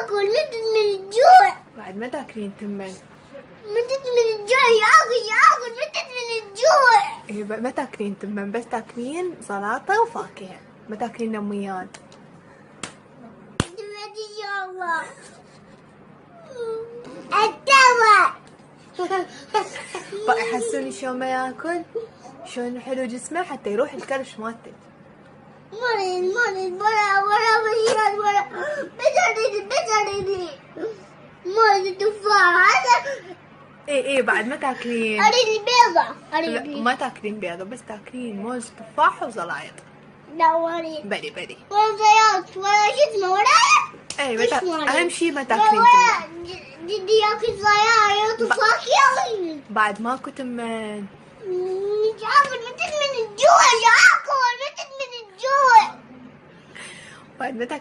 آكل متت من الجوع. بعد ما تاكلين تمن. متت من الجوع آكل متت من الجوع. إيه ما تاكلين تمن، بس تاكلين سلطة وفاكهة، ما تاكلين نميات. دلوقتي إن شاء الله التوى. يحسوني شلون ما ياكل، شلون حلو جسمه حتى يروح الكرش مالته. مريض ورا بشير ورا بجري مريض التفاح هذا. ايه بعد ما تاكلين. اريد البيضة. ما تاكلين بيضة، بس تاكلين موز تفاح وزلايط. لا وري بدي ولا زيات ولا شو اسمه ولا. ايه اهم شي ما تاكلين ولا تمن. جدي ياكل زيات وتفاح يلا. بعد ماكو تمن. آكل متت من الجوع. آكل متت من الجوع. بعد ما تاكلين